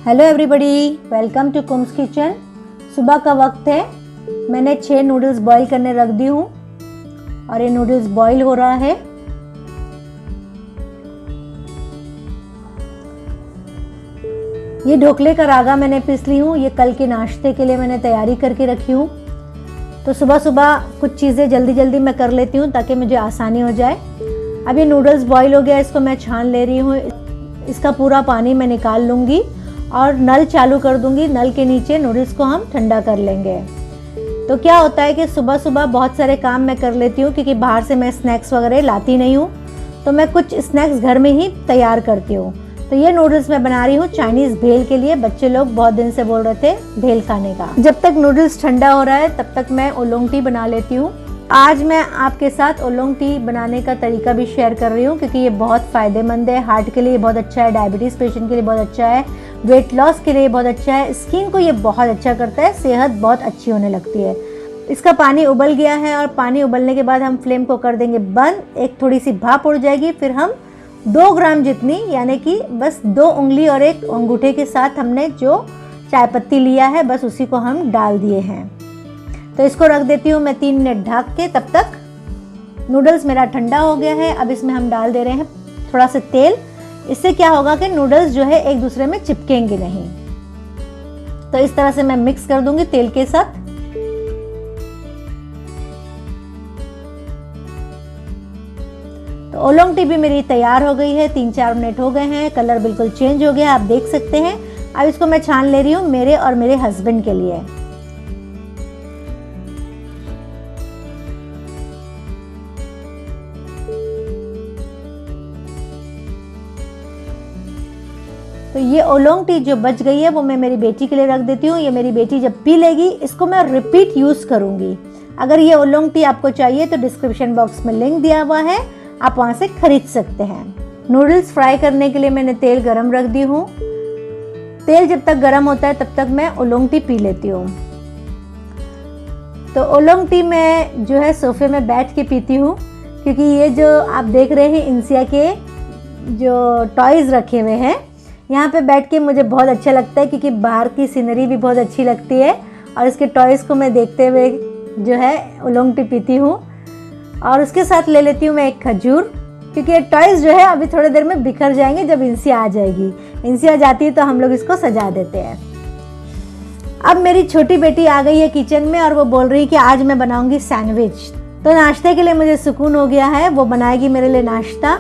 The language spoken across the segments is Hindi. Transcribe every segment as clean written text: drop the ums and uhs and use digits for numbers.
Hello everybody, welcome to Kum's kitchen. सुबह का वक्त है। मैंने 6 नूडल्स बॉईल करने रख दी हूँ और ये नूडल्स बॉईल हो रहा है। ये ढोकले का रागा मैंने पीस ली हूँ। ये कल के नाश्ते के लिए मैंने तैयारी करके रखी हूँ। तो सुबह सुबह कुछ चीज़ें जल्दी जल्दी मैं कर लेती हूँ ताकि मुझे आसानी हो जाए। अब ये नूडल्स बॉईल हो गया, इसको मैं छान ले रही हूँ। इसका पूरा पानी मैं निकाल लूँगी और नल चालू कर दूंगी। नल के नीचे नूडल्स को हम ठंडा कर लेंगे। तो क्या होता है कि सुबह सुबह बहुत सारे काम मैं कर लेती हूँ क्योंकि बाहर से मैं स्नैक्स वगैरह लाती नहीं हूँ, तो मैं कुछ स्नैक्स घर में ही तैयार करती हूँ। तो ये नूडल्स मैं बना रही हूँ चाइनीज़ भेल के लिए। बच्चे लोग बहुत दिन से बोल रहे थे भेल खाने का। जब तक नूडल्स ठंडा हो रहा है तब तक मैं ओलोंग टी बना लेती हूँ। आज मैं आपके साथ ओलोंग टी बनाने का तरीका भी शेयर कर रही हूँ क्योंकि ये बहुत फ़ायदेमंद है। हार्ट के लिए बहुत अच्छा है, डायबिटीज़ पेशेंट के लिए बहुत अच्छा है, वेट लॉस के लिए बहुत अच्छा है, स्किन को ये बहुत अच्छा करता है, सेहत बहुत अच्छी होने लगती है। इसका पानी उबल गया है और पानी उबलने के बाद हम फ्लेम को कर देंगे बंद। एक थोड़ी सी भाप उड़ जाएगी, फिर हम 2 ग्राम जितनी, यानी कि बस 2 उंगली और 1 अंगूठे के साथ हमने जो चाय पत्ती लिया है बस उसी को हम डाल दिए हैं। तो इसको रख देती हूँ मैं 3 मिनट ढक के। तब तक नूडल्स मेरा ठंडा हो गया है। अब इसमें हम डाल दे रहे हैं थोड़ा सा तेल। इससे क्या होगा कि नूडल्स जो है एक दूसरे में चिपकेंगे नहीं। तो इस तरह से मैं मिक्स कर दूंगी तेल के साथ। तो ओलोंग टी भी मेरी तैयार हो गई है। 3-4 मिनट हो गए हैं, कलर बिल्कुल चेंज हो गया, आप देख सकते हैं। अब इसको मैं छान ले रही हूँ मेरे और मेरे हस्बैंड के लिए। तो ये ओलोंग टी जो बच गई है वो मैं मेरी बेटी के लिए रख देती हूँ। ये मेरी बेटी जब पी लेगी इसको मैं रिपीट यूज़ करूँगी। अगर ये ओलोंग टी आपको चाहिए तो डिस्क्रिप्शन बॉक्स में लिंक दिया हुआ है, आप वहाँ से खरीद सकते हैं। नूडल्स फ्राई करने के लिए मैंने तेल गरम रख दी हूँ। तेल जब तक गरम होता है तब तक मैं ओलोंग टी पी लेती हूँ। तो ओलोंग टी मैं जो है सोफे में बैठ के पीती हूँ क्योंकि ये जो आप देख रहे हैं इंसिया के जो टॉयज़ रखे हुए हैं, यहाँ पे बैठ के मुझे बहुत अच्छा लगता है क्योंकि बाहर की सीनरी भी बहुत अच्छी लगती है और इसके टॉयज़ को मैं देखते हुए जो है ओलोंग टी पीती हूँ। और उसके साथ ले लेती हूँ मैं एक खजूर क्योंकि ये टॉयज़ जो है अभी थोड़ी देर में बिखर जाएंगे जब इंसिया आ जाएगी। इंसिया जाती है तो हम लोग इसको सजा देते हैं। अब मेरी छोटी बेटी आ गई है किचन में और वो बोल रही है कि आज मैं बनाऊँगी सैंडविच। तो नाश्ते के लिए मुझे सुकून हो गया है, वो बनाएगी मेरे लिए नाश्ता।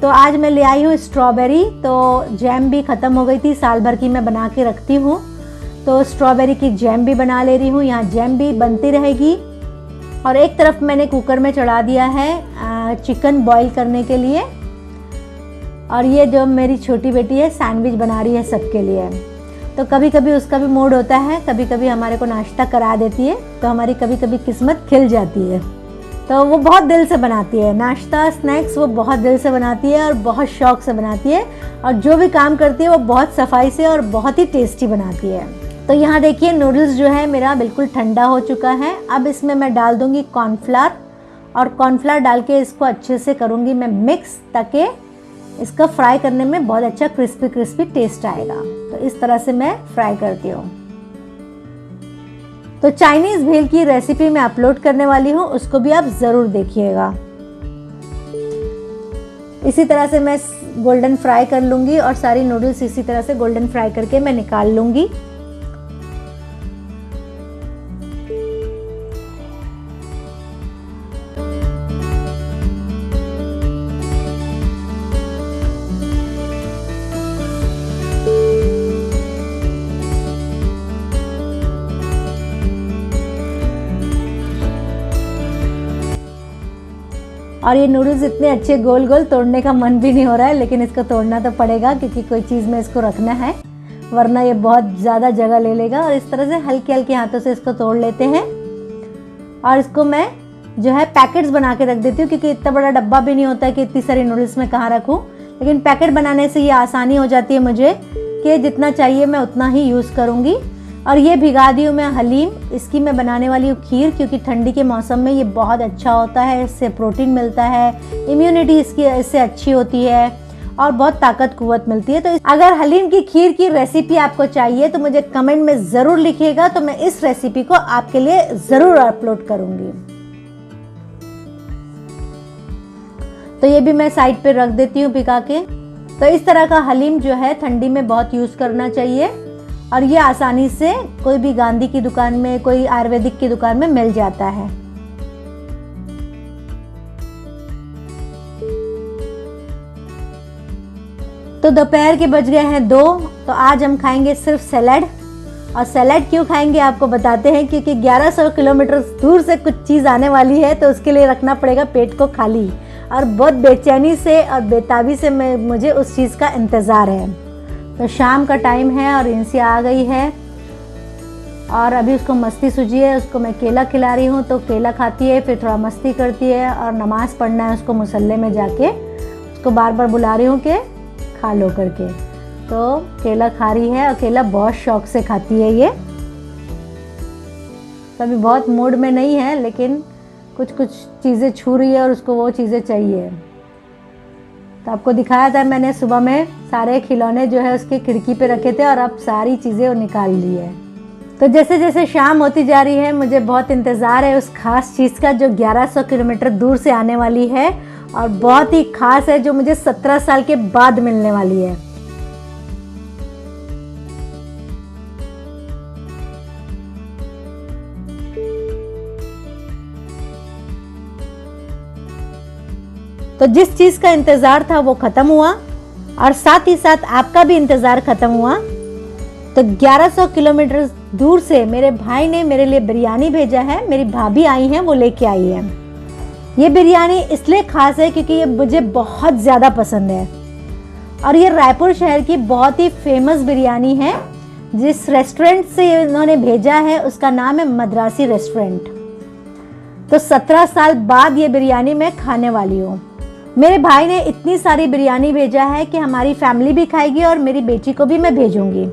तो आज मैं ले आई हूँ स्ट्रॉबेरी। तो जैम भी ख़त्म हो गई थी, साल भर की मैं बना के रखती हूँ, तो स्ट्रॉबेरी की जैम भी बना ले रही हूँ। यहाँ जैम भी बनती रहेगी। और एक तरफ मैंने कुकर में चढ़ा दिया है चिकन बॉईल करने के लिए। और ये जो मेरी छोटी बेटी है सैंडविच बना रही है सबके लिए। तो कभी कभी उसका भी मूड होता है, कभी कभी हमारे को नाश्ता करा देती है, तो हमारी कभी कभी किस्मत खिल जाती है। तो वो बहुत दिल से बनाती है नाश्ता, स्नैक्स वो बहुत दिल से बनाती है और बहुत शौक से बनाती है। और जो भी काम करती है वो बहुत सफाई से और बहुत ही टेस्टी बनाती है। तो यहाँ देखिए नूडल्स जो है मेरा बिल्कुल ठंडा हो चुका है। अब इसमें मैं डाल दूँगी कॉर्नफ्लावर और कॉर्नफ्लावर डाल के इसको अच्छे से करूँगी मैं मिक्स, ताकि इसका फ्राई करने में बहुत अच्छा क्रिस्पी क्रिस्पी टेस्ट आएगा। तो इस तरह से मैं फ्राई करती हूँ। तो चाइनीज़ भेल की रेसिपी मैं अपलोड करने वाली हूँ, उसको भी आप ज़रूर देखिएगा। इसी तरह से मैं गोल्डन फ्राई कर लूँगी और सारी नूडल्स इसी तरह से गोल्डन फ्राई करके मैं निकाल लूँगी। और ये नूडल्स इतने अच्छे गोल गोल, तोड़ने का मन भी नहीं हो रहा है, लेकिन इसको तोड़ना तो पड़ेगा क्योंकि कोई चीज़ में इसको रखना है, वरना ये बहुत ज़्यादा जगह ले लेगा। और इस तरह से हल्के हल्के हाथों से इसको तोड़ लेते हैं। और इसको मैं जो है पैकेट्स बना के रख देती हूँ क्योंकि इतना बड़ा डब्बा भी नहीं होता है कि इतनी सारी नूडल्स में कहाँ रखूँ। लेकिन पैकेट बनाने से ये आसानी हो जाती है मुझे कि जितना चाहिए मैं उतना ही यूज़ करूँगी। और ये भिगा दी हूँ मैं हलीम, इसकी मैं बनाने वाली हूँ खीर क्योंकि ठंडी के मौसम में ये बहुत अच्छा होता है, इससे प्रोटीन मिलता है, इम्यूनिटी इसकी इससे अच्छी होती है और बहुत ताकत कुव्वत मिलती है। तो अगर हलीम की खीर की रेसिपी आपको चाहिए तो मुझे कमेंट में ज़रूर लिखिएगा, तो मैं इस रेसिपी को आपके लिए ज़रूर अपलोड करूँगी। तो ये भी मैं साइड पे रख देती हूँ भिगा के। तो इस तरह का हलीम जो है ठंडी में बहुत यूज़ करना चाहिए और ये आसानी से कोई भी गांधी की दुकान में, कोई आयुर्वेदिक की दुकान में मिल जाता है। तो दोपहर के बज गए हैं 2, तो आज हम खाएंगे सिर्फ सैलेड। और सैलेड क्यों खाएंगे आपको बताते हैं, क्योंकि 1100 किलोमीटर दूर से कुछ चीज़ आने वाली है, तो उसके लिए रखना पड़ेगा पेट को खाली। और बहुत बेचैनी से और बेताबी से मुझे उस चीज़ का इंतज़ार है। तो शाम का टाइम है और इंसिया आ गई है और अभी उसको मस्ती सूझी है। उसको मैं केला खिला रही हूँ, तो केला खाती है, फिर थोड़ा मस्ती करती है और नमाज़ पढ़ना है उसको मुसल्ले में जाके। उसको बार बार बुला रही हूँ कि खा लो करके। तो केला खा रही है और केला बहुत शौक से खाती है ये। तो अभी बहुत मूड में नहीं है, लेकिन कुछ कुछ चीज़ें छू रही है और उसको वो चीज़ें चाहिए। तो आपको दिखाया था मैंने सुबह में सारे खिलौने जो है उसके खिड़की पे रखे थे और अब सारी चीज़ें वो निकाल ली है। तो जैसे जैसे शाम होती जा रही है मुझे बहुत इंतज़ार है उस खास चीज़ का जो 1100 किलोमीटर दूर से आने वाली है और बहुत ही खास है, जो मुझे 17 साल के बाद मिलने वाली है। तो जिस चीज़ का इंतज़ार था वो ख़त्म हुआ और साथ ही साथ आपका भी इंतज़ार ख़त्म हुआ। तो 1100 किलोमीटर दूर से मेरे भाई ने मेरे लिए बिरयानी भेजा है। मेरी भाभी आई हैं, वो लेके आई है। ये बिरयानी इसलिए ख़ास है क्योंकि ये मुझे बहुत ज़्यादा पसंद है और ये रायपुर शहर की बहुत ही फेमस बिरयानी है। जिस रेस्टोरेंट से इन्होंने भेजा है उसका नाम है मद्रासी रेस्टोरेंट। तो 17 साल बाद ये बिरयानी मैं खाने वाली हूँ। मेरे भाई ने इतनी सारी बिरयानी भेजा है कि हमारी फैमिली भी खाएगी और मेरी बेटी को भी मैं भेजूंगी।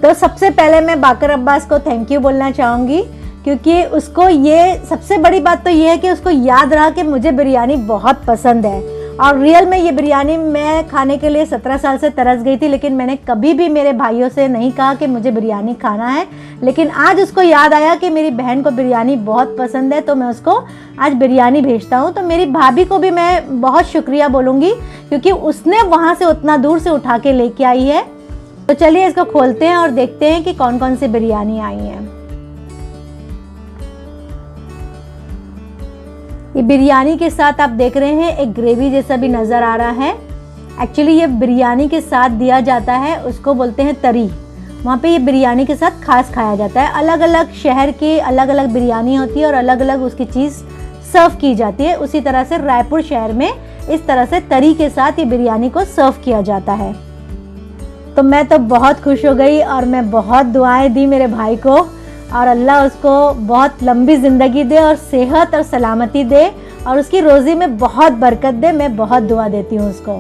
तो सबसे पहले मैं बाकर अब्बास को थैंक यू बोलना चाहूँगी, क्योंकि उसको ये सबसे बड़ी बात तो ये है कि उसको याद रहा कि मुझे बिरयानी बहुत पसंद है। और रियल में ये बिरयानी मैं खाने के लिए 17 साल से तरस गई थी, लेकिन मैंने कभी भी मेरे भाइयों से नहीं कहा कि मुझे बिरयानी खाना है। लेकिन आज उसको याद आया कि मेरी बहन को बिरयानी बहुत पसंद है, तो मैं उसको आज बिरयानी भेजता हूँ। तो मेरी भाभी को भी मैं बहुत शुक्रिया बोलूँगी, क्योंकि उसने वहाँ से उतना दूर से उठा के लेके आई है। तो चलिए इसको खोलते हैं और देखते हैं कि कौन कौन सी बिरयानी आई हैं। ये बिरयानी के साथ आप देख रहे हैं एक ग्रेवी जैसा भी नज़र आ रहा है। एक्चुअली ये बिरयानी के साथ दिया जाता है, उसको बोलते हैं तरी। वहाँ पे ये बिरयानी के साथ खास खाया जाता है। अलग अलग शहर की अलग अलग बिरयानी होती है और अलग अलग उसकी चीज़ सर्व की जाती है। उसी तरह से रायपुर शहर में इस तरह से तरी के साथ ये बिरयानी को सर्व किया जाता है। तो मैं तो बहुत खुश हो गई और मैं बहुत दुआएं दी मेरे भाई को, और अल्लाह उसको बहुत लंबी ज़िंदगी दे और सेहत और सलामती दे और उसकी रोज़ी में बहुत बरकत दे। मैं बहुत दुआ देती हूँ उसको,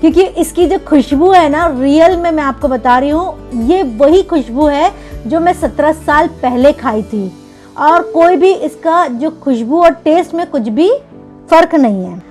क्योंकि इसकी जो खुशबू है ना, रियल में मैं आपको बता रही हूँ, ये वही खुशबू है जो मैं 17 साल पहले खाई थी और कोई भी इसका जो खुशबू और टेस्ट में कुछ भी फ़र्क नहीं है।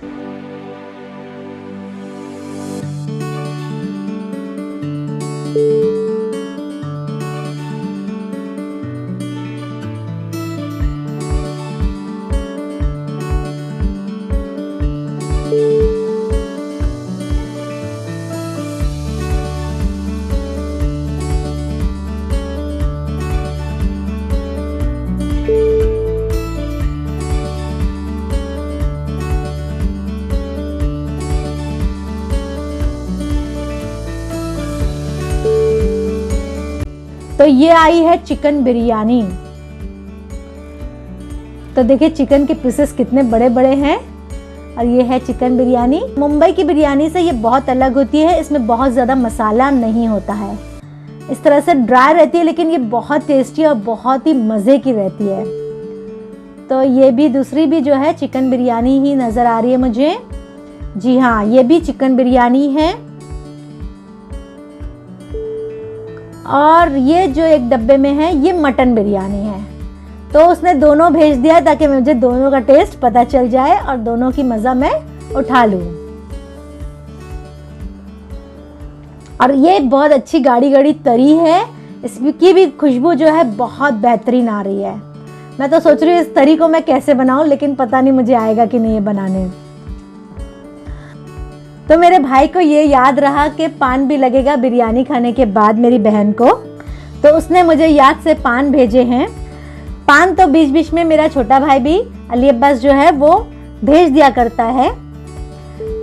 तो ये आई है चिकन बिरयानी। तो देखिए चिकन के पीसेस कितने बड़े बड़े हैं और ये है चिकन बिरयानी। मुंबई की बिरयानी से ये बहुत अलग होती है, इसमें बहुत ज़्यादा मसाला नहीं होता है, इस तरह से ड्राई रहती है, लेकिन ये बहुत टेस्टी और बहुत ही मज़े की रहती है। तो ये भी दूसरी भी जो है चिकन बिरयानी ही नज़र आ रही है मुझे। जी हाँ, ये भी चिकन बिरयानी है। और ये जो एक डब्बे में है ये मटन बिरयानी है। तो उसने दोनों भेज दिया है ताकि मुझे दोनों का टेस्ट पता चल जाए और दोनों की मज़ा मैं उठा लूँ। और ये बहुत अच्छी गाढ़ी गाढ़ी तरी है, इसकी भी खुशबू जो है बहुत बेहतरीन आ रही है। मैं तो सोच रही हूँ इस तरी को मैं कैसे बनाऊँ, लेकिन पता नहीं मुझे आएगा कि नहीं ये बनाने। तो मेरे भाई को ये याद रहा कि पान भी लगेगा बिरयानी खाने के बाद मेरी बहन को, तो उसने मुझे याद से पान भेजे हैं। पान तो बीच बीच में मेरा छोटा भाई भी अली अब्बास जो है वो भेज दिया करता है।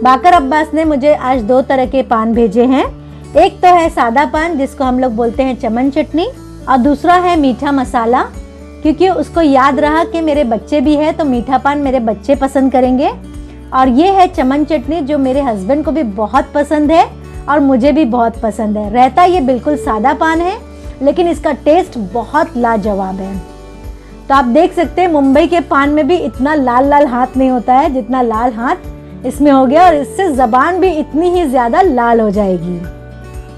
बाकर अब्बास ने मुझे आज 2 तरह के पान भेजे हैं। एक तो है सादा पान जिसको हम लोग बोलते हैं चमन चटनी, और दूसरा है मीठा मसाला, क्योंकि उसको याद रहा कि मेरे बच्चे भी हैं तो मीठा पान मेरे बच्चे पसंद करेंगे। और ये है चमन चटनी जो मेरे हस्बैंड को भी बहुत पसंद है और मुझे भी बहुत पसंद है। रहता ये बिल्कुल सादा पान है, लेकिन इसका टेस्ट बहुत लाजवाब है। तो आप देख सकते हैं मुंबई के पान में भी इतना लाल लाल हाथ नहीं होता है जितना लाल हाथ इसमें हो गया, और इससे ज़बान भी इतनी ही ज़्यादा लाल हो जाएगी।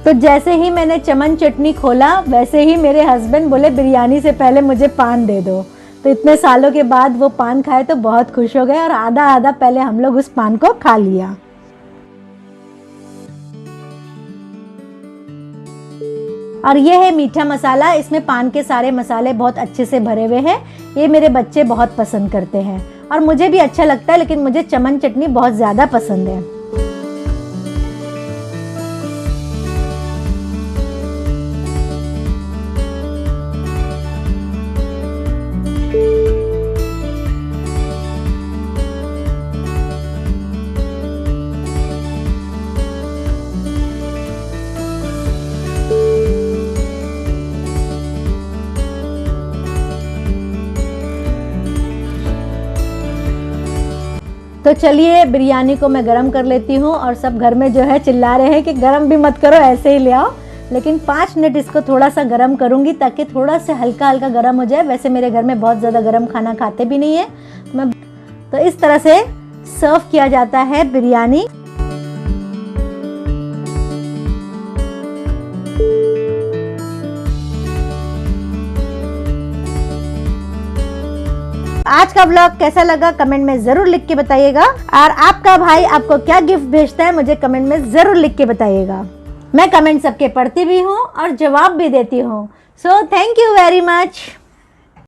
तो जैसे ही मैंने चमन चटनी खोला वैसे ही मेरे हस्बैंड बोले बिरयानी से पहले मुझे पान दे दो। तो इतने सालों के बाद वो पान खाए तो बहुत खुश हो गए, और आधा आधा पहले हम लोग उस पान को खा लिया। और ये है मीठा मसाला, इसमें पान के सारे मसाले बहुत अच्छे से भरे हुए हैं। ये मेरे बच्चे बहुत पसंद करते हैं और मुझे भी अच्छा लगता है, लेकिन मुझे चमन चटनी बहुत ज़्यादा पसंद है। तो चलिए बिरयानी को मैं गरम कर लेती हूँ, और सब घर में जो है चिल्ला रहे हैं कि गरम भी मत करो, ऐसे ही ले आओ। लेकिन 5 मिनट इसको थोड़ा सा गरम करूँगी ताकि थोड़ा सा हल्का हल्का गरम हो जाए। वैसे मेरे घर में बहुत ज़्यादा गरम खाना खाते भी नहीं है, तो इस तरह से सर्व किया जाता है बिरयानी। आज का व्लॉग कैसा लगा कमेंट में जरूर लिख के बताइएगा, और आपका भाई आपको क्या गिफ्ट भेजता है मुझे कमेंट में जरूर लिख के बताइएगा। मैं कमेंट सबके पढ़ती भी हूँ और जवाब भी देती हूँ। So thank you very much.